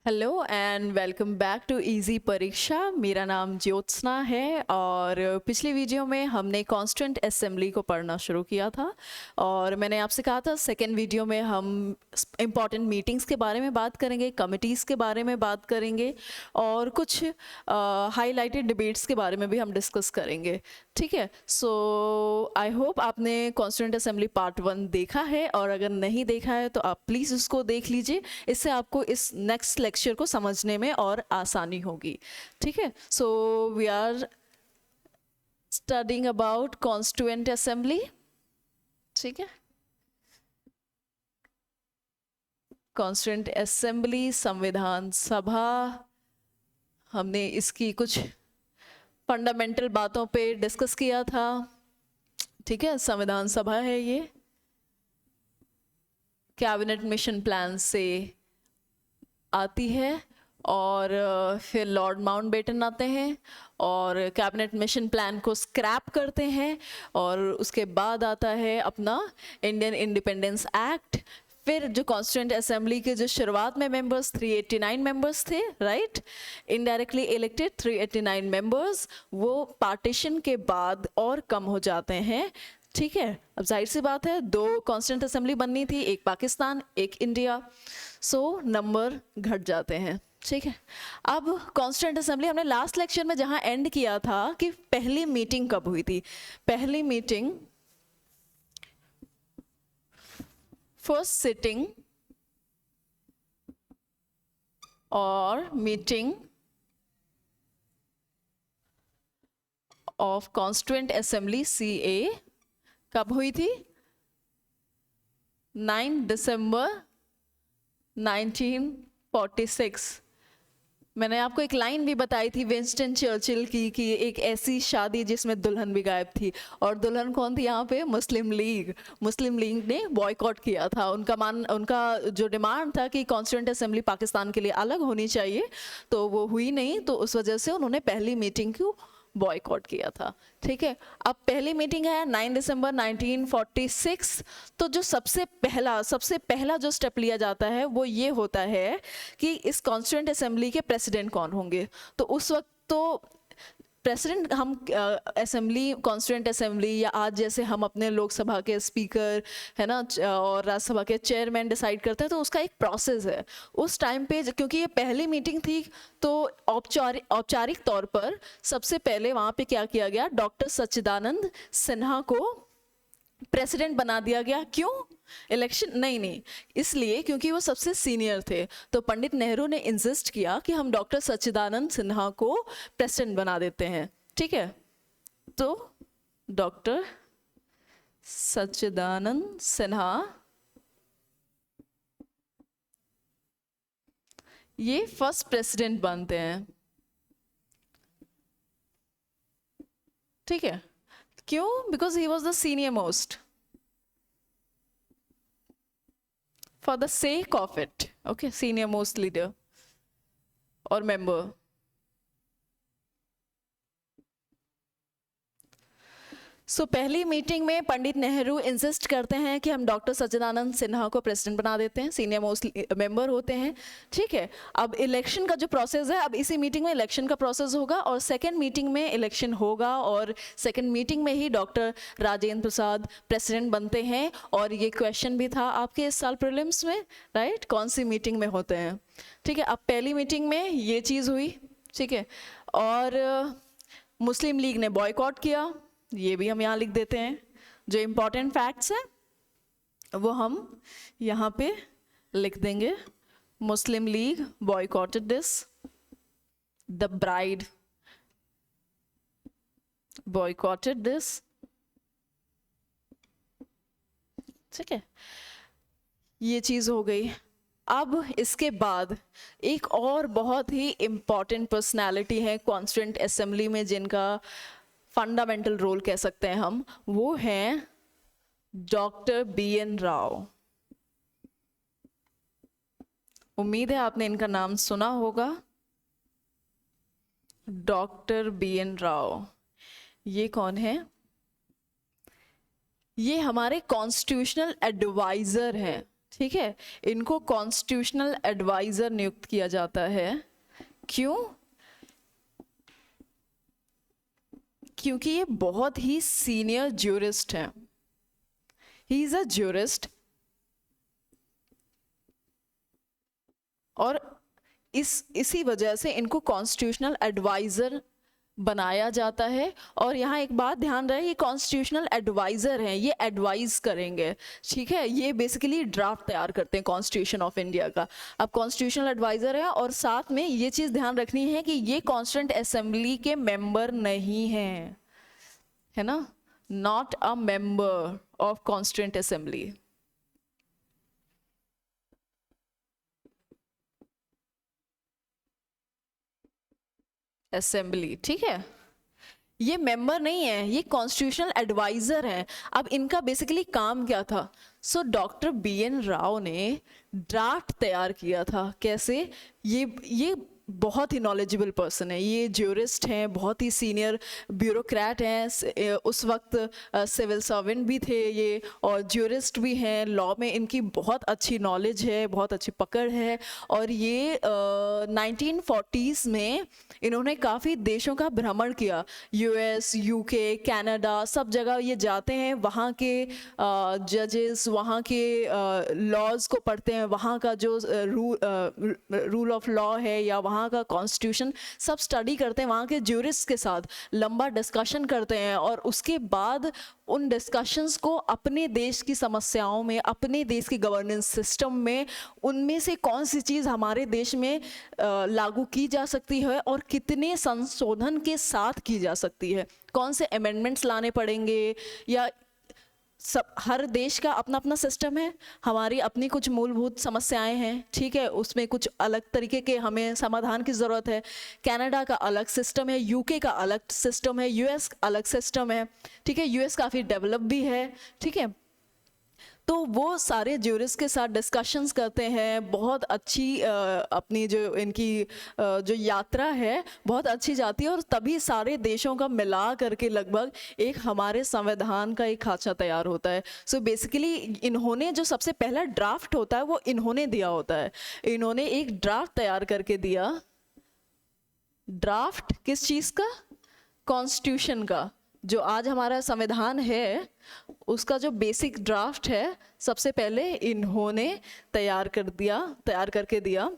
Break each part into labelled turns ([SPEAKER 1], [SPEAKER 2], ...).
[SPEAKER 1] Hello and welcome back to easy Pariksha. मेरा नाम ज्योत्सना है और पिछली वीडियो में हमने कॉन्स्टिट्यूएंट असेंबली को पढ़ना शुरू किया था और मैंने आपसे कहा था सेकेंड वीडियो में हम इम्पॉर्टेंट मीटिंग्स के बारे में बात करेंगे, कमिटीज़ के बारे में बात करेंगे और कुछ हाईलाइटेड डिबेट्स के बारे में भी हम डिस्कस करेंगे। ठीक है, सो आई होप आपने कॉन्स्टिट्यूएंट असेंबली पार्ट 1 देखा है और अगर नहीं देखा है तो आप प्लीज़ उसको देख लीजिए। इससे आपको इस नेक्स्ट लेक्चर को समझने में और आसानी होगी। ठीक है, so we are studying about constituent assembly. ठीक है, कॉन्स्टिट्यूएंट असेंबली संविधान सभा, हमने इसकी कुछ फंडामेंटल बातों पे डिस्कस किया था। ठीक है, संविधान सभा है ये, कैबिनेट मिशन प्लान से आती है और फिर लॉर्ड माउंटबेटन आते हैं और कैबिनेट मिशन प्लान को स्क्रैप करते हैं और उसके बाद आता है अपना इंडियन इंडिपेंडेंस एक्ट। फिर जो कॉन्स्टिट्यूएंट असेंबली के जो शुरुआत में मेंबर्स 389 मेंबर्स थे, राइट, इनडायरेक्टली इलेक्टेड 389 मेंबर्स, वो पार्टीशन के बाद और कम हो जाते हैं। ठीक है, अब जाहिर सी बात है दो कॉन्स्टिट्यूएंट असेंबली बननी थी, एक पाकिस्तान एक इंडिया, सो नंबर घट जाते हैं। ठीक है, अब कॉन्स्टिट्यूएंट असेंबली हमने लास्ट लेक्चर में जहां एंड किया था कि पहली मीटिंग कब हुई थी। पहली मीटिंग, फर्स्ट सिटिंग और meeting of constituent assembly CA कब हुई थी? 9 दिसंबर 1946। मैंने आपको एक लाइन भी बताई थी विंस्टन चर्चिल की कि एक ऐसी शादी जिसमें दुल्हन भी गायब थी, और दुल्हन कौन थी यहाँ पे? मुस्लिम लीग। मुस्लिम लीग ने बॉयकॉट किया था। उनका जो डिमांड था कि कॉन्स्टिट्यूएंट असेंबली पाकिस्तान के लिए अलग होनी चाहिए, तो वो हुई नहीं, तो उस वजह से उन्होंने पहली मीटिंग को बॉयकॉट किया था। ठीक है, अब पहली मीटिंग है 9 दिसंबर 1946। तो जो सबसे पहला जो स्टेप लिया जाता है वो ये होता है कि इस कॉन्स्टिट्यूएंट असेंबली के प्रेसिडेंट कौन होंगे। तो उस वक्त तो प्रेसिडेंट हम असेंबली, कॉन्स्टिट्यूएंट असेंबली या आज जैसे हम अपने लोकसभा के स्पीकर है ना और राज्यसभा के चेयरमैन डिसाइड करते हैं, तो उसका एक प्रोसेस है। उस टाइम पे क्योंकि ये पहली मीटिंग थी तो औपचारिक तौर पर सबसे पहले वहाँ पे क्या किया गया, डॉक्टर सच्चिदानंद सिन्हा को प्रेसिडेंट बना दिया गया। क्यों? इलेक्शन नहीं, इसलिए क्योंकि वो सबसे सीनियर थे। तो पंडित नेहरू ने इंसिस्ट किया कि हम डॉक्टर सच्चिदानंद सिन्हा को प्रेसिडेंट बना देते हैं। ठीक है, तो डॉक्टर सच्चिदानंद सिन्हा ये फर्स्ट प्रेसिडेंट बनते हैं। ठीक है, क्यों? Because he was the senior most, for the sake of it, okay, senior most leader or member. सो पहली मीटिंग में पंडित नेहरू इंसिस्ट करते हैं कि हम डॉक्टर सच्चिदानंद सिन्हा को प्रेसिडेंट बना देते हैं, सीनियर मोस्ट मेंबर होते हैं। ठीक है, अब इलेक्शन का जो प्रोसेस है, अब इसी मीटिंग में इलेक्शन का प्रोसेस होगा और सेकेंड मीटिंग में इलेक्शन होगा और सेकेंड मीटिंग में ही डॉक्टर राजेंद्र प्रसाद प्रेसिडेंट बनते हैं। और ये क्वेश्चन भी था आपके इस साल प्रीलिम्स में, राइट, कौन सी मीटिंग में होते हैं। ठीक है, अब पहली मीटिंग में ये चीज़ हुई। ठीक है, और मुस्लिम लीग ने बॉयकॉट किया, ये भी हम यहाँ लिख देते हैं। जो इम्पोर्टेंट फैक्ट्स हैं वो हम यहाँ पे लिख देंगे। Muslim League boycotted this, the bride boycotted this. ठीक है, ये चीज़ हो गई। अब इसके बाद एक और बहुत ही इम्पॉर्टेंट पर्सनैलिटी है कॉन्स्टिट्यूएंट असेंबली में, जिनका फंडामेंटल रोल कह सकते हैं हम, वो हैं डॉक्टर BN राव। उम्मीद है आपने इनका नाम सुना होगा, डॉक्टर BN राव। ये कौन है? ये हमारे कॉन्स्टिट्यूशनल एडवाइजर हैं। ठीक है, इनको कॉन्स्टिट्यूशनल एडवाइजर नियुक्त किया जाता है। क्यों? क्योंकि ये बहुत ही सीनियर ज्यूरिस्ट हैं, ही इज अ ज्यूरिस्ट, और इसी वजह से इनको कॉन्स्टिट्यूशनल एडवाइजर बनाया जाता है। और यहाँ एक बात ध्यान रहे, ये कॉन्स्टिट्यूशनल एडवाइजर हैं, ये एडवाइज करेंगे, ठीक है, ये बेसिकली ड्राफ्ट तैयार करते हैं कॉन्स्टिट्यूशन ऑफ इंडिया का। अब कॉन्स्टिट्यूशनल एडवाइजर है, और साथ में ये चीज़ ध्यान रखनी है कि ये कॉन्स्टिट्यूंट असेंबली के मेंबर नहीं हैं, है ना, not a member of constituent assembly. Assembly, ठीक है, ये मेंबर नहीं है, ये कॉन्स्टिट्यूशनल एडवाइजर हैं। अब इनका बेसिकली काम क्या था? सो डॉक्टर BN राव ने ड्राफ्ट तैयार किया था। कैसे? ये बहुत ही नॉलेजेबल पर्सन है, ये ज्यूरिस्ट हैं, बहुत ही सीनियर ब्यूरोक्रेट हैं, उस वक्त सिविल सर्वेंट भी थे ये, और ज्यूरिस्ट भी हैं, लॉ में इनकी बहुत अच्छी नॉलेज है, बहुत अच्छी पकड़ है। और ये 1940s में इन्होंने काफ़ी देशों का भ्रमण किया, US, UK, कनाडा, सब जगह ये जाते हैं, वहाँ के जजेस, वहाँ के लॉज को पढ़ते हैं, वहाँ का जो रूल ऑफ लॉ है या वहाँ का कॉन्स्टिट्यूशन सब स्टडी करते हैं, वहाँ के ज्यूरिस्ट के साथ लंबा डिस्कशन करते हैं, और उसके बाद उन डिस्कशंस को अपने देश की समस्याओं में, अपने देश की गवर्नेंस सिस्टम में, उनमें से कौन सी चीज़ हमारे देश में लागू की जा सकती है और कितने संशोधन के साथ की जा सकती है, कौन से अमेंडमेंट्स लाने पड़ेंगे, या सब, हर देश का अपना अपना सिस्टम है, हमारी अपनी कुछ मूलभूत समस्याएं हैं, ठीक है, उसमें कुछ अलग तरीके के हमें समाधान की ज़रूरत है। कनाडा का अलग सिस्टम है, UK का अलग सिस्टम है, US अलग सिस्टम है, ठीक है, US काफ़ी डेवलप भी है, ठीक है। तो वो सारे ज्यूरिस्ट के साथ डिस्कशंस करते हैं, बहुत अच्छी अपनी जो इनकी जो यात्रा है बहुत अच्छी जाती है, और तभी सारे देशों का मिला करके लगभग एक हमारे संविधान का एक खाचा तैयार होता है। सो बेसिकली इन्होंने जो सबसे पहला ड्राफ्ट होता है वो इन्होंने दिया होता है, इन्होंने एक ड्राफ्ट तैयार करके दिया। ड्राफ्ट किस चीज़ का? कॉन्स्टिट्यूशन का। जो आज हमारा संविधान है उसका जो बेसिक ड्राफ्ट है सबसे पहले इन्होंने तैयार करके दिया,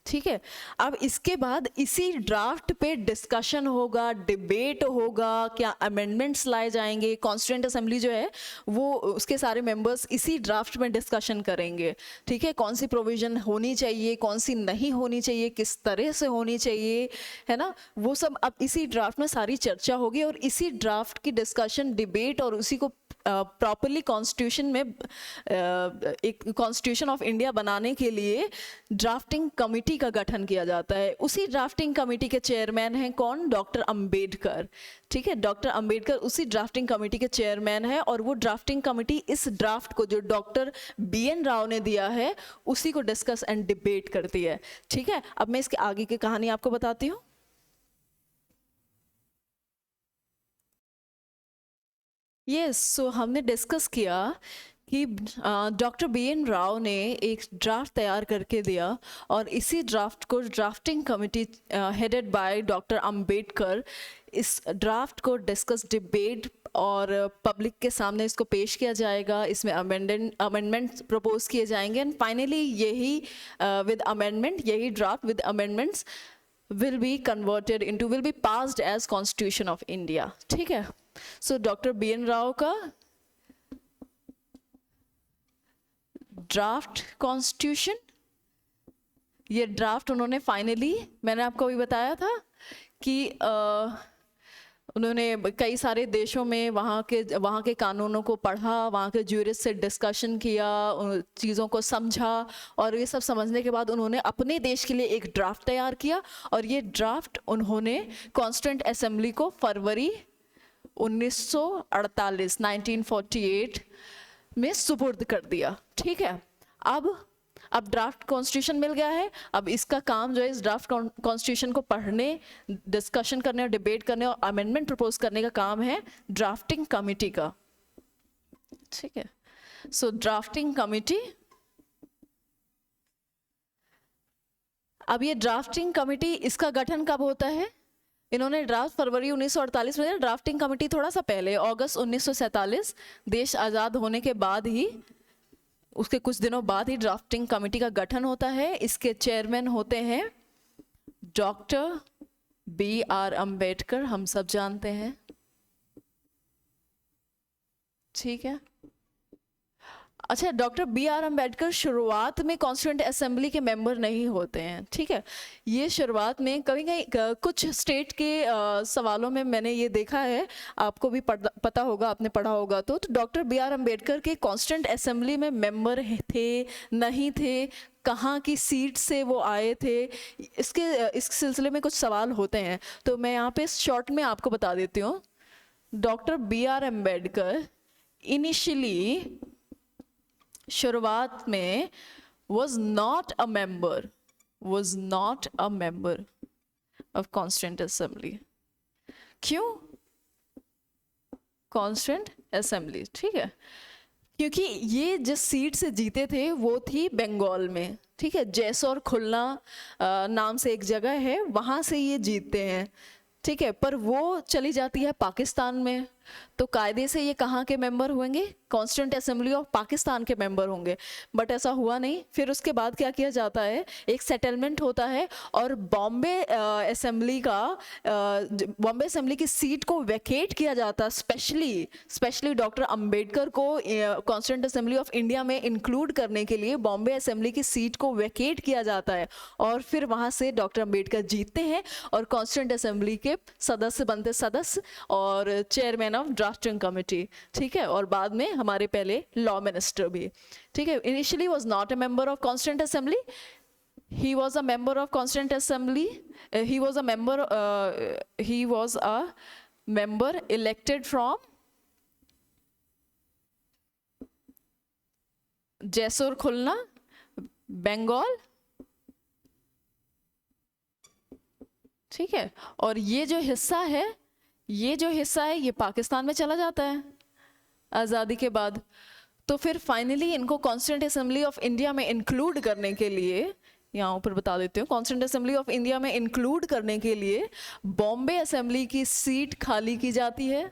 [SPEAKER 1] ठीक है। अब इसके बाद इसी ड्राफ्ट पे डिस्कशन होगा, डिबेट होगा, क्या अमेंडमेंट्स लाए जाएंगे। कॉन्स्टिट्यूएंट असेंबली जो है वो उसके सारे मेंबर्स इसी ड्राफ्ट में डिस्कशन करेंगे, ठीक है, कौन सी प्रोविजन होनी चाहिए, कौन सी नहीं होनी चाहिए, किस तरह से होनी चाहिए, है ना, वो सब अब इसी ड्राफ्ट में सारी चर्चा होगी। और इसी ड्राफ्ट की डिस्कशन, डिबेट और उसी को प्रॉपरली कॉन्स्टिट्यूशन में एक कॉन्स्टिट्यूशन ऑफ इंडिया बनाने के लिए ड्राफ्टिंग कमेटी का गठन किया जाता है। उसी ड्राफ्टिंग कमेटी के चेयरमैन हैं कौन? डॉक्टर अंबेडकर, ठीक है, डॉक्टर अंबेडकर उसी ड्राफ्टिंग कमेटी के चेयरमैन है। और वो ड्राफ्टिंग कमेटी इस ड्राफ्ट को जो डॉक्टर BN राव ने दिया है उसी को डिस्कस एंड डिबेट करती है, ठीक है। अब मैं इसके आगे की कहानी आपको बताती हूँ। यस, सो हमने डिस्कस किया कि डॉक्टर BN राव ने एक ड्राफ्ट तैयार करके दिया, और इसी ड्राफ्ट को drafting committee headed by doctor Ambedkar इस ड्राफ्ट को डिस्कस, डिबेट और पब्लिक के सामने इसको पेश किया जाएगा। इसमें अमेंडमेंट्स प्रपोज किए जाएंगे, एंड फाइनली यही विद अमेंडमेंट, यही draft with amendments will be passed as Constitution of India, ठीक है। सो डॉक्टर BN राव का ड्राफ्ट कॉन्स्टिट्यूशन, ये ड्राफ्ट उन्होंने फाइनली, मैंने आपको अभी बताया था कि उन्होंने कई सारे देशों में वहाँ के कानूनों को पढ़ा, वहाँ के ज्यूरिस्ट से डिस्कशन किया, चीज़ों को समझा, और ये सब समझने के बाद उन्होंने अपने देश के लिए एक ड्राफ्ट तैयार किया। और ये ड्राफ्ट उन्होंने कॉन्स्टिट्यूएंट असेंबली को फरवरी 1948 में सुपुर्द कर दिया, ठीक है। अब ड्राफ्ट कॉन्स्टिट्यूशन मिल गया है। अब इसका काम जो है इस ड्राफ्ट कॉन्स्टिट्यूशन को पढ़ने, डिस्कशन करने और डिबेट करने और अमेंडमेंट प्रपोज करने का काम है ड्राफ्टिंग कमेटी का, ठीक है। सो ड्राफ्टिंग कमेटी अब ये ड्राफ्टिंग कमेटी, इसका गठन कब होता है? इन्होंने ड्राफ्ट फरवरी 1948 में, ड्राफ्टिंग कमेटी थोड़ा सा पहले अगस्त 1947, देश आज़ाद होने के बाद ही, उसके कुछ दिनों बाद ही ड्राफ्टिंग कमेटी का गठन होता है। इसके चेयरमैन होते हैं डॉक्टर B.R. अम्बेडकर, हम सब जानते हैं, ठीक है। अच्छा, डॉक्टर B.R. अम्बेडकर शुरुआत में कॉन्स्टिट्यूएंट असेंबली के मेंबर नहीं होते हैं, ठीक है। ये शुरुआत में कभी कहीं कुछ स्टेट के सवालों में मैंने ये देखा है, आपको भी पता होगा, आपने पढ़ा होगा, तो डॉक्टर B.R. अम्बेडकर के कॉन्स्टिट्यूएंट असेंबली में मेंबर थे नहीं थे, कहाँ की सीट से वो आए थे, इस सिलसिले में कुछ सवाल होते हैं। तो मैं यहाँ पे शॉर्ट में आपको बता देती हूँ। Doctor B.R. अम्बेडकर इनिशियली, शुरुआत में was not a member of Constituent Assembly। क्यों Constituent Assembly? ठीक है, क्योंकि ये जिस सीट से जीते थे वो थी बंगाल में, ठीक है, जैसौर खुलना नाम से एक जगह है, वहाँ से ये जीतते हैं, ठीक है। पर वो चली जाती है पाकिस्तान में, तो कायदे से ये कहाँ के मेंबर होंगे? कॉन्स्टिट्यूएंट असेंबली ऑफ पाकिस्तान के मेंबर होंगे। बट ऐसा हुआ नहीं। फिर उसके बाद क्या किया जाता है, एक सेटलमेंट होता है और बॉम्बे असेंबली की सीट को वैकेट किया जाता है। स्पेशली डॉक्टर अंबेडकर को कॉन्स्टिट्यूएंट असेंबली ऑफ इंडिया में इंक्लूड करने के लिए बॉम्बे असेंबली की सीट को वैकेट किया जाता है, और फिर वहाँ से डॉक्टर अंबेडकर जीतते हैं और कॉन्स्टिट्यूएंट असेंबली के सदस्य बनते और चेयरमैन ऑफ ड्राफ्टिंग कमेटी, ठीक है, और बाद में हमारे पहले लॉ मिनिस्टर भी, ठीक है। Initially was not a member of constituent assembly, he was a member of constituent assembly, he was a member elected from Jessore Khulna, Bengal, ठीक है। और ये जो हिस्सा है ये पाकिस्तान में चला जाता है आज़ादी के बाद। तो फिर फाइनली इनको कॉन्स्टिट्यूएंट असेंबली ऑफ इंडिया में इंक्लूड करने के लिए, यहाँ ऊपर बता देती हूँ, कॉन्स्टिट्यूएंट असेंबली ऑफ इंडिया में इंक्लूड करने के लिए बॉम्बे असेंबली की सीट खाली की जाती है,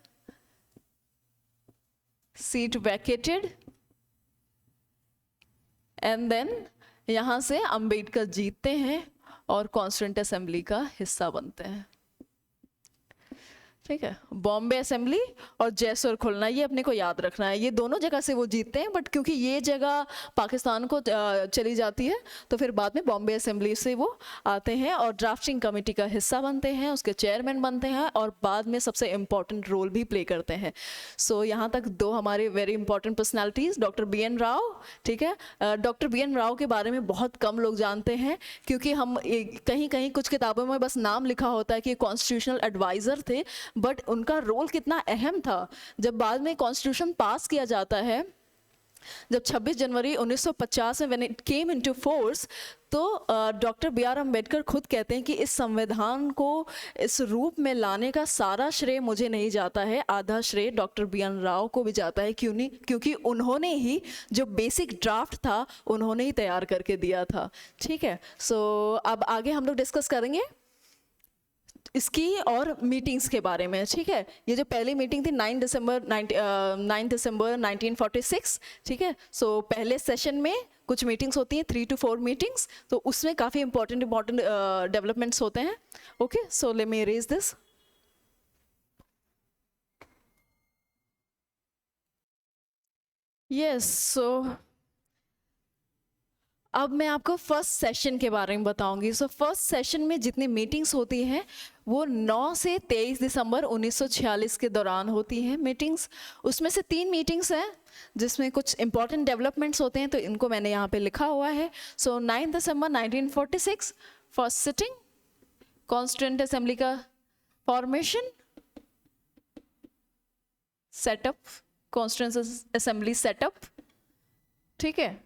[SPEAKER 1] सीट वैकेटेड, एंड देन यहाँ से अंबेडकर जीतते हैं और कॉन्स्टिट्यूएंट असेंबली का हिस्सा बनते हैं, ठीक है। बॉम्बे असेंबली और जैसोर खुलना, ये अपने को याद रखना है, ये दोनों जगह से वो जीतते हैं, बट क्योंकि ये जगह पाकिस्तान को चली जाती है तो फिर बाद में बॉम्बे असेंबली से वो आते हैं और ड्राफ्टिंग कमेटी का हिस्सा बनते हैं, उसके चेयरमैन बनते हैं और बाद में सबसे इम्पॉर्टेंट रोल भी प्ले करते हैं। सो यहाँ तक दो हमारे very important personalities, doctor B.N. Rao, ठीक है। Doctor B.N. राव के बारे में बहुत कम लोग जानते हैं, क्योंकि हम कहीं कहीं कुछ किताबों में बस नाम लिखा होता है कि कॉन्स्टिट्यूशनल एडवाइज़र थे, बट उनका रोल कितना अहम था। जब बाद में कॉन्स्टिट्यूशन पास किया जाता है, जब 26 जनवरी 1950 में when it came into force, तो डॉक्टर B.R. अम्बेडकर खुद कहते हैं कि इस संविधान को इस रूप में लाने का सारा श्रेय मुझे नहीं जाता है, आधा श्रेय डॉक्टर B.N. राव को भी जाता है। क्यों नहीं? क्योंकि उन्होंने ही जो बेसिक ड्राफ्ट था उन्होंने ही तैयार करके दिया था, ठीक है। सो अब आगे हम लोग डिस्कस करेंगे इसकी और मीटिंग्स के बारे में, ठीक है। ये जो पहली मीटिंग थी 9 दिसंबर 1946, ठीक है। सो पहले सेशन में कुछ मीटिंग्स होती हैं, 3 to 4 मीटिंग्स, तो उसमें काफ़ी इंपॉर्टेंट डेवलपमेंट्स होते हैं। Okay, so let me raise this. Yes, so अब मैं आपको फर्स्ट सेशन के बारे में बताऊंगी। सो फर्स्ट सेशन में जितनी मीटिंग्स होती हैं वो 9 से 23 दिसंबर 1946 के दौरान होती हैं मीटिंग्स। उसमें से 3 मीटिंग्स हैं जिसमें कुछ इंपॉर्टेंट डेवलपमेंट्स होते हैं, तो इनको मैंने यहाँ पे लिखा हुआ है। सो 9 दिसंबर 1946 फर्स्ट सिटिंग, कॉन्स्टिट्यूएंट असेंबली का formation, setup, constituent assembly setup, ठीक है।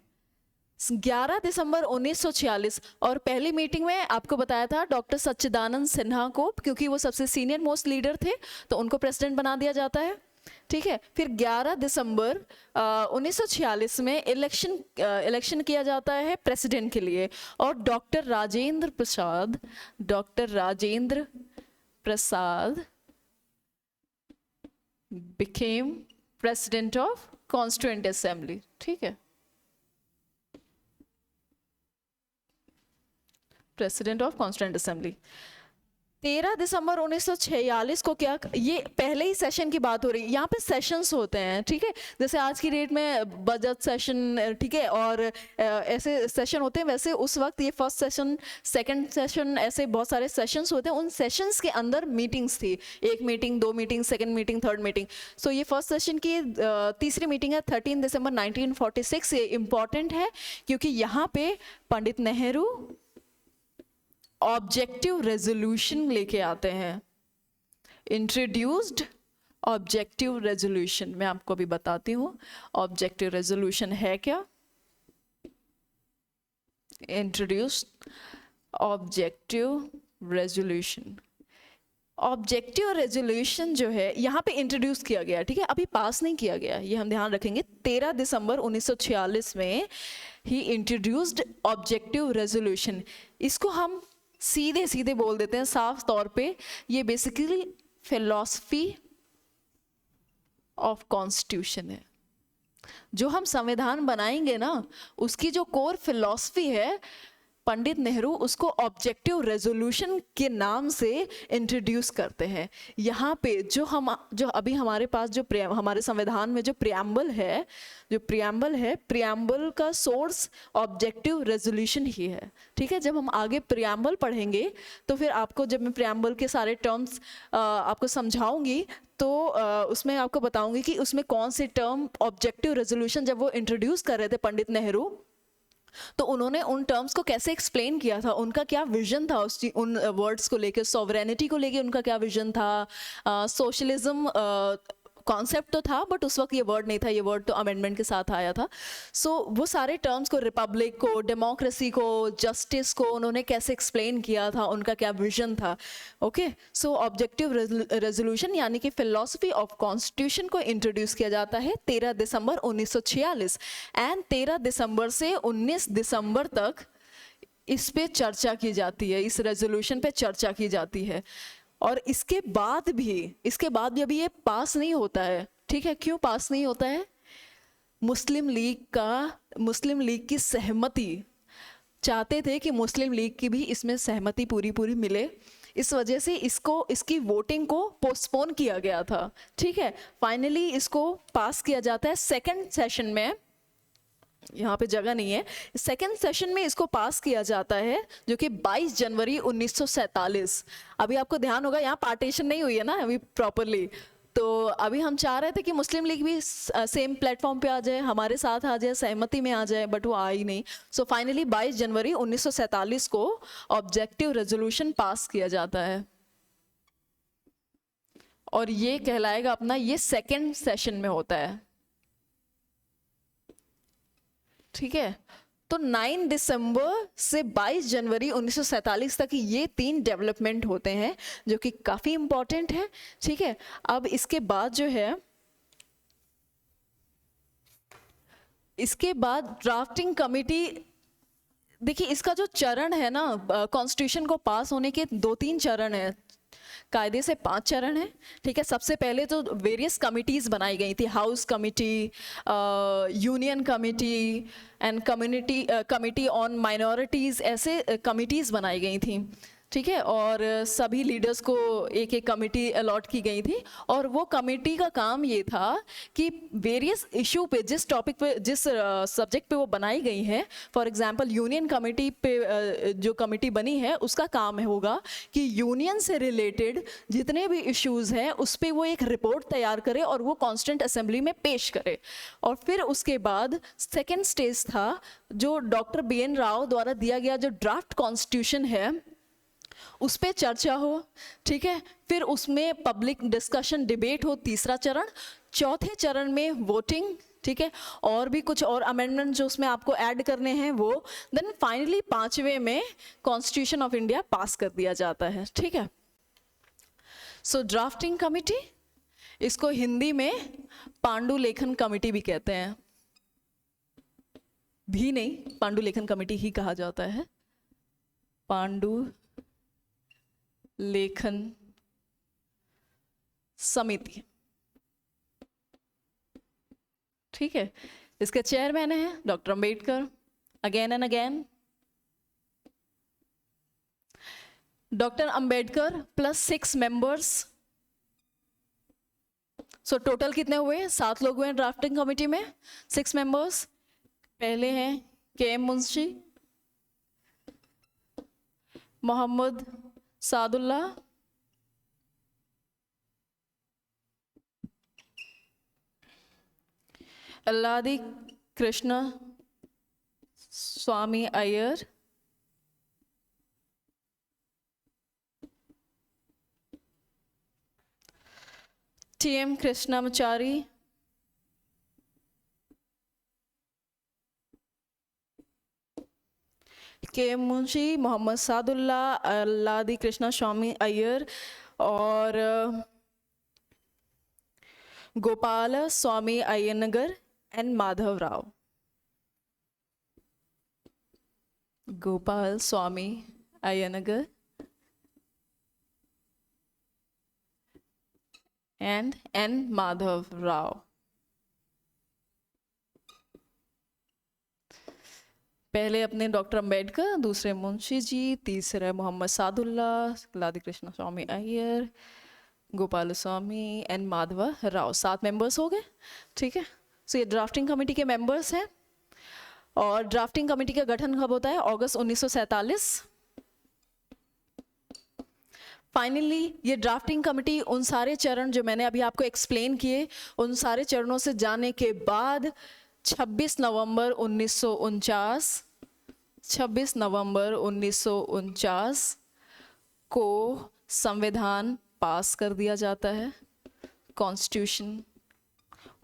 [SPEAKER 1] 11 दिसंबर 1946, और पहली मीटिंग में आपको बताया था डॉक्टर सच्चिदानंद सिन्हा को, क्योंकि वो सबसे सीनियर मोस्ट लीडर थे, तो उनको प्रेसिडेंट बना दिया जाता है। ठीक है। फिर 11 दिसंबर 1946 में इलेक्शन किया जाता है प्रेसिडेंट के लिए, और doctor Rajendra Prasad became president of Constituent Assembly। ठीक है, प्रेसिडेंट ऑफ कॉन्स्टिट्यूएंट असेंबली। 13 दिसंबर 1946 को क्या, ये पहले ही सेशन की बात हो रही है, यहाँ पे सेशंस होते हैं, ठीक है, जैसे आज की डेट में बजट सेशन, ठीक है, और ऐसे सेशन होते हैं, वैसे उस वक्त ये फर्स्ट सेशन, सेकंड सेशन, ऐसे बहुत सारे सेशंस होते हैं। उन सेशंस के अंदर मीटिंग्स थी, 1 meeting, 2 meeting, second meeting, third meeting. So ये फर्स्ट सेशन की तीसरी मीटिंग है 13 दिसंबर 1946। ये इम्पॉर्टेंट है क्योंकि यहाँ पे पंडित नेहरू ऑब्जेक्टिव रेजोल्यूशन लेके आते हैं, इंट्रोड्यूस्ड ऑब्जेक्टिव रेजोल्यूशन। मैं आपको भी बताती हूँ ऑब्जेक्टिव रेजोल्यूशन है क्या। Introduced objective resolution, objective resolution जो है यहाँ पे इंट्रोड्यूस किया गया, ठीक है, अभी पास नहीं किया गया, ये हम ध्यान रखेंगे। 13 दिसंबर 1946 में ही इंट्रोड्यूस्ड ऑब्जेक्टिव रेजोल्यूशन। इसको हम सीधे सीधे बोल देते हैं साफ तौर पे, ये बेसिकली फिलॉसफी ऑफ कॉन्स्टिट्यूशन है। जो हम संविधान बनाएंगे ना, उसकी जो कोर फिलॉसफी है, पंडित नेहरू उसको ऑब्जेक्टिव रेजोल्यूशन के नाम से इंट्रोड्यूस करते हैं। यहाँ पे जो अभी हमारे पास जो हमारे संविधान में जो प्रियम्बल है, प्रियम्बल का सोर्स ऑब्जेक्टिव रेजोल्यूशन ही है, ठीक है। जब हम आगे प्रियम्बल पढ़ेंगे तो फिर आपको, जब मैं प्रियम्बल के सारे टर्म्स आपको समझाऊंगी तो उसमें आपको बताऊंगी कि उसमें कौन से टर्म ऑब्जेक्टिव रेजोल्यूशन जब वो इंट्रोड्यूस कर रहे थे पंडित नेहरू, तो उन्होंने उन टर्म्स को कैसे एक्सप्लेन किया था, उनका क्या विजन था उन वर्ड्स को लेकर, सॉवरेनिटी को लेकर उनका क्या विजन था। सोशलिज्म कॉन्सेप्ट तो था बट उस वक्त ये वर्ड नहीं था, ये वर्ड तो अमेंडमेंट के साथ आया था। सो वो सारे टर्म्स को, रिपब्लिक को, डेमोक्रेसी को, जस्टिस को, उन्होंने कैसे एक्सप्लेन किया था, उनका क्या विजन था। ओके, सो ऑब्जेक्टिव रेजोल्यूशन यानी कि फिलॉसफी ऑफ कॉन्स्टिट्यूशन को इंट्रोड्यूस किया जाता है 13 दिसंबर 1946, एंड 13 दिसंबर से 19 दिसंबर तक इस पे चर्चा की जाती है, इस रेजोल्यूशन पे चर्चा की जाती है। और इसके बाद भी अभी ये पास नहीं होता है, ठीक है। क्यों पास नहीं होता है? मुस्लिम लीग की सहमति चाहते थे कि मुस्लिम लीग की भी इसमें सहमति पूरी मिले, इस वजह से इसकी वोटिंग को पोस्टपोन किया गया था, ठीक है। फाइनली इसको पास किया जाता है सेकंड सेशन में, यहाँ पे जगह नहीं है, सेकेंड सेशन में इसको पास किया जाता है, जो कि 22 जनवरी 1947। अभी आपको ध्यान होगा यहाँ पार्टीशन नहीं हुई है ना अभी प्रॉपरली, तो अभी हम चाह रहे थे कि मुस्लिम लीग भी सेम प्लेटफॉर्म पे आ जाए, हमारे साथ आ जाए, सहमति में आ जाए, बट वो आई नहीं। सो फाइनली 22 जनवरी 1947 को ऑब्जेक्टिव रेजोल्यूशन पास किया जाता है, और ये कहलाएगा अपना, ये सेकेंड सेशन में होता है, ठीक है। तो 9 दिसंबर से 22 जनवरी 1947 तक ये 3 डेवलपमेंट होते हैं जो कि काफी इंपॉर्टेंट है, ठीक है। अब इसके बाद जो है, इसके बाद ड्राफ्टिंग कमिटी, देखिए इसका जो चरण है ना, कॉन्स्टिट्यूशन को पास होने के 2-3 चरण है, कायदे से 5 चरण है, ठीक है। सबसे पहले तो वेरियस कमिटीज बनाई गई थी, house committee, union committee and committee on minorities, ऐसे कमिटीज बनाई गई थी, ठीक है। और सभी लीडर्स को एक एक कमेटी अलॉट की गई थी, और वो कमेटी का काम ये था कि वेरियस इशू पे, जिस टॉपिक पे, जिस सब्जेक्ट पे वो बनाई गई है, फॉर एग्जांपल यूनियन कमेटी पे जो कमेटी बनी है, उसका काम होगा कि यूनियन से रिलेटेड जितने भी इश्यूज़ हैं उस पर वो एक रिपोर्ट तैयार करे और वो कॉन्स्टिट्यूएंट असेंबली में पेश करे। और फिर उसके बाद सेकेंड स्टेज था जो डॉक्टर BN राव द्वारा दिया गया जो ड्राफ्ट कॉन्स्टिट्यूशन है उस पे चर्चा हो, ठीक है। फिर उसमें पब्लिक डिस्कशन, डिबेट हो, तीसरा चरण। चौथे चरण में वोटिंग, ठीक है, और भी कुछ और अमेंडमेंट जो उसमें आपको ऐड करने हैं वो। देन फाइनली 5वें में कॉन्स्टिट्यूशन ऑफ इंडिया पास कर दिया जाता है, ठीक है। सो ड्राफ्टिंग कमिटी, इसको हिंदी में पांडुलेखन कमेटी भी कहते हैं, भी नहीं, पांडुलेखन कमेटी ही कहा जाता है, पांडुलेखन समिति। ठीक है, इसके चेयरमैन है doctor Ambedkar, again and again. Doctor Ambedkar plus 6 members, so total कितने हुए? 7 लोग हुए ड्राफ्टिंग कमेटी में, 6 मेंबर्स। पहले हैं के.एम. मुंशी, मोहम्मद सादुल्लाह, अल्लादी कृष्ण स्वामी अय्यर, टी.एम. कृष्णामाचारी, के.एम. मुंशी, मोहम्मद सादुल्लाह, अल्लादी कृष्णा स्वामी अय्यर और Gopal Swami Ayyangar and Madhav Rao. Gopal Swami Ayyangar and N Madhav Rao. पहले अपने डॉक्टर अंबेडकर, दूसरे मुंशी जी, तीसरे मोहम्मद सादुल्लाह, लादी कृष्ण स्वामी अय्यर, गोपाल स्वामी एंड माधव राव। 7 मेंबर्स हो गए। ठीक है, सो ये ड्राफ्टिंग कमेटी के मेंबर्स हैं। और ड्राफ्टिंग कमेटी का गठन कब होता है? अगस्त 1947। फाइनली ये ड्राफ्टिंग कमेटी उन सारे चरण जो मैंने अभी आपको एक्सप्लेन किए, उन सारे चरणों से जाने के बाद 26 नवंबर 1949 को संविधान पास कर दिया जाता है। Constitution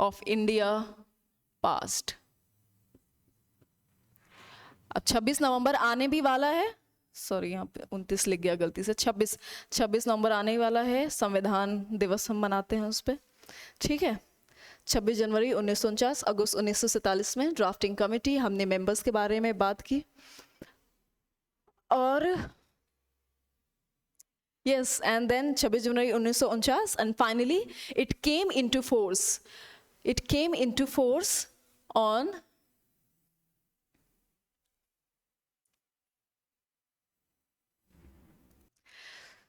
[SPEAKER 1] of India passed. अब 26 नवंबर आने भी वाला है, सॉरी यहाँ पे 29 लिख गया गलती से, 26 नवंबर आने ही वाला है, संविधान दिवस हम मनाते हैं उस पर। ठीक है, 26 जनवरी 1949, अगस्त 1947 में ड्राफ्टिंग कमेटी, हमने मेंबर्स के बारे में बात की। और yes, and then 26 January 1949 and finally it came into force on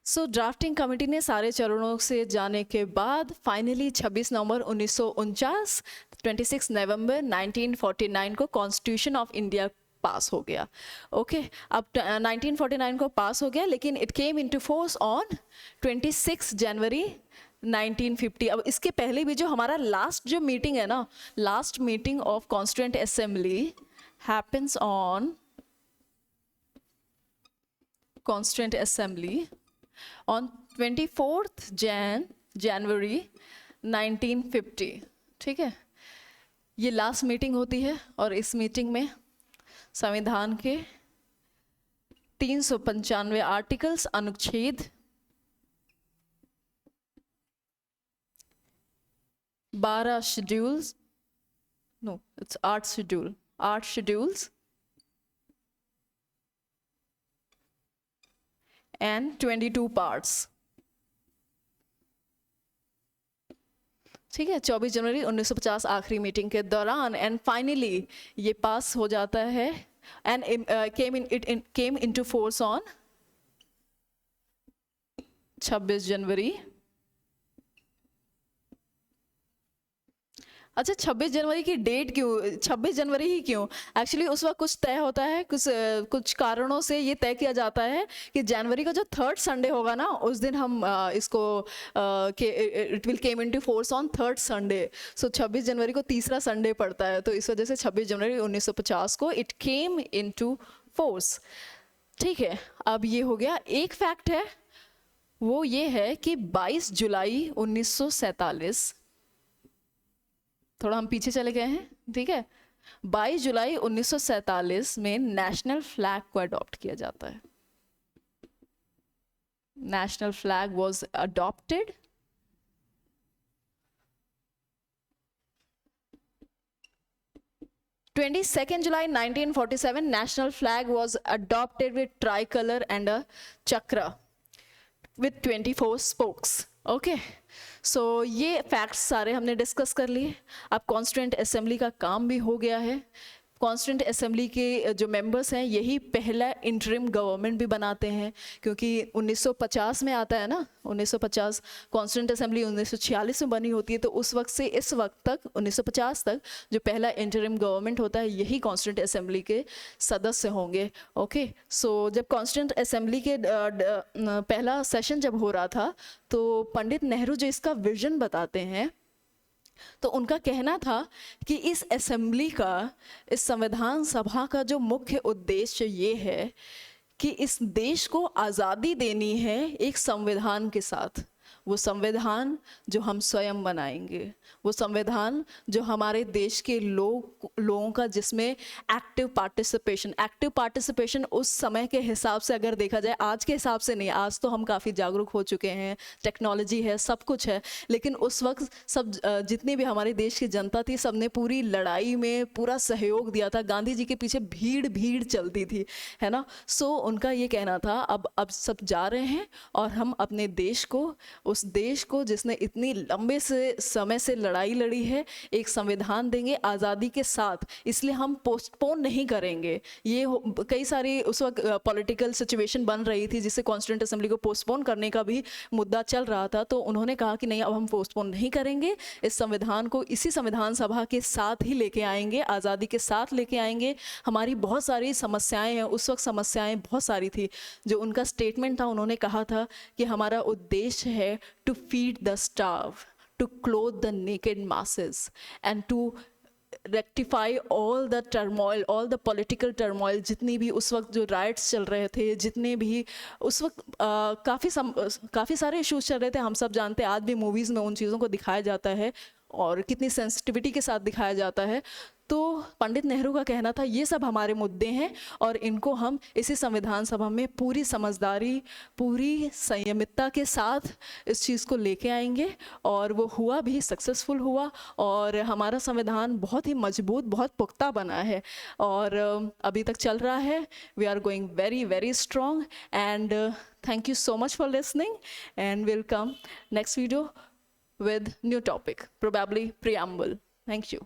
[SPEAKER 1] so drafting committee ने सारे चरणों से जाने के बाद फाइनली 26 नवंबर 1949, 26 नवंबर 1949 को कॉन्स्टिट्यूशन ऑफ इंडिया पास हो गया। ओके, अब 1949 को पास हो गया, लेकिन it came into force on 26 जनवरी 1950। अब इसके पहले भी जो हमारा लास्ट जो मीटिंग है ना, last meeting of constituent assembly happens on constituent assembly on 24th January 1950। ठीक है, ये लास्ट मीटिंग होती है और इस मीटिंग में संविधान के 395 आर्टिकल्स, अनुच्छेद 12 schedules, no it's 8 schedules and 22 parts। ठीक है, 24 जनवरी 1950 आखिरी मीटिंग के दौरान एंड फाइनली ये पास हो जाता है and came into force on 26 जनवरी। अच्छा, 26 जनवरी की डेट क्यों 26 जनवरी ही क्यों? एक्चुअली उस वक्त कुछ तय होता है, कुछ कारणों से ये तय किया जाता है कि जनवरी का जो 3rd संडे होगा ना, उस दिन हम इसको it will came into force on 3rd Sunday. So 26 जनवरी को तीसरा संडे पड़ता है, तो इस वजह से 26 जनवरी 1950 को इट केम इनटू फोर्स। ठीक है, अब ये हो गया। एक फैक्ट है, वो ये है कि 22 जुलाई 1947, थोड़ा हम पीछे चले गए हैं। ठीक है, 22 जुलाई 1947 में नेशनल फ्लैग को अडॉप्ट किया जाता है। National flag was adopted 22nd July 1947 national flag was adopted with tricolor and a chakra with 24 spokes. Okay so ये फैक्ट्स सारे हमने डिस्कस कर लिए. अब कॉन्स्टिट्यूएंट असेंबली का काम भी हो गया है. कॉन्स्टिट्यूएंट असेंबली के जो मेंबर्स हैं यही पहला इंटरिम गवर्नमेंट भी बनाते हैं, क्योंकि 1950 में आता है ना, 1950. कॉन्स्टिट्यूएंट असेंबली 1946 में बनी होती है, तो उस वक्त से इस वक्त तक 1950 तक जो पहला इंटरिम गवर्नमेंट होता है यही कॉन्स्टिट्यूएंट असेंबली के सदस्य होंगे. ओके सो जब कॉन्स्टिट्यूएंट असेंबली के पहला सेशन जब हो रहा था तो पंडित नेहरू जो इसका विजन बताते हैं, तो उनका कहना था कि इस असेंबली का, इस संविधान सभा का जो मुख्य उद्देश्य ये है कि इस देश को आज़ादी देनी है एक संविधान के साथ. वो संविधान जो हम स्वयं बनाएंगे, वो संविधान जो हमारे देश के लोगों का, जिसमें एक्टिव पार्टिसिपेशन उस समय के हिसाब से अगर देखा जाए, आज के हिसाब से नहीं, आज तो हम काफ़ी जागरूक हो चुके हैं, टेक्नोलॉजी है, सब कुछ है, लेकिन उस वक्त सब जितनी भी हमारे देश की जनता थी, सबने पूरी लड़ाई में पूरा सहयोग दिया था. गांधी जी के पीछे भीड़ चलती थी, है ना. सो उनका ये कहना था अब सब जा रहे हैं और हम अपने देश को, उस देश को जिसने इतनी लंबे से समय से लड़ाई लड़ी है, एक संविधान देंगे आज़ादी के साथ. इसलिए हम पोस्टपोन नहीं करेंगे. ये कई सारी उस वक्त पॉलिटिकल सिचुएशन बन रही थी जिससे कॉन्स्टिट्यूएंट असेंबली को पोस्टपोन करने का भी मुद्दा चल रहा था. तो उन्होंने कहा कि नहीं, अब हम पोस्टपोन नहीं करेंगे, इस संविधान को इसी संविधान सभा के साथ ही लेके आएंगे, आज़ादी के साथ लेके आएंगे. हमारी बहुत सारी समस्याएं हैं, उस वक्त समस्याएं बहुत सारी थी. जो उनका स्टेटमेंट था, उन्होंने कहा था कि हमारा उद्देश्य है to feed the starved, to clothe the naked masses, and to rectify all the turmoil, all the political turmoil. जितनी भी उस वक्त जो राइट्स चल रहे थे, जितने भी उस वक्त काफ़ी सारे इश्यूज चल रहे थे, हम सब जानते हैं. आज भी मूवीज़ में उन चीज़ों को दिखाया जाता है और कितनी सेंसिटिविटी के साथ दिखाया जाता है. तो पंडित नेहरू का कहना था ये सब हमारे मुद्दे हैं और इनको हम इसी संविधान सभा में पूरी समझदारी, पूरी संयमितता के साथ इस चीज़ को लेके आएंगे. और वो हुआ भी, सक्सेसफुल हुआ, और हमारा संविधान बहुत ही मजबूत, बहुत पुख्ता बना है और अभी तक चल रहा है. We are going very very strong. And thank you so much for listening, and will come next video with new topic, probably preamble. Thank you.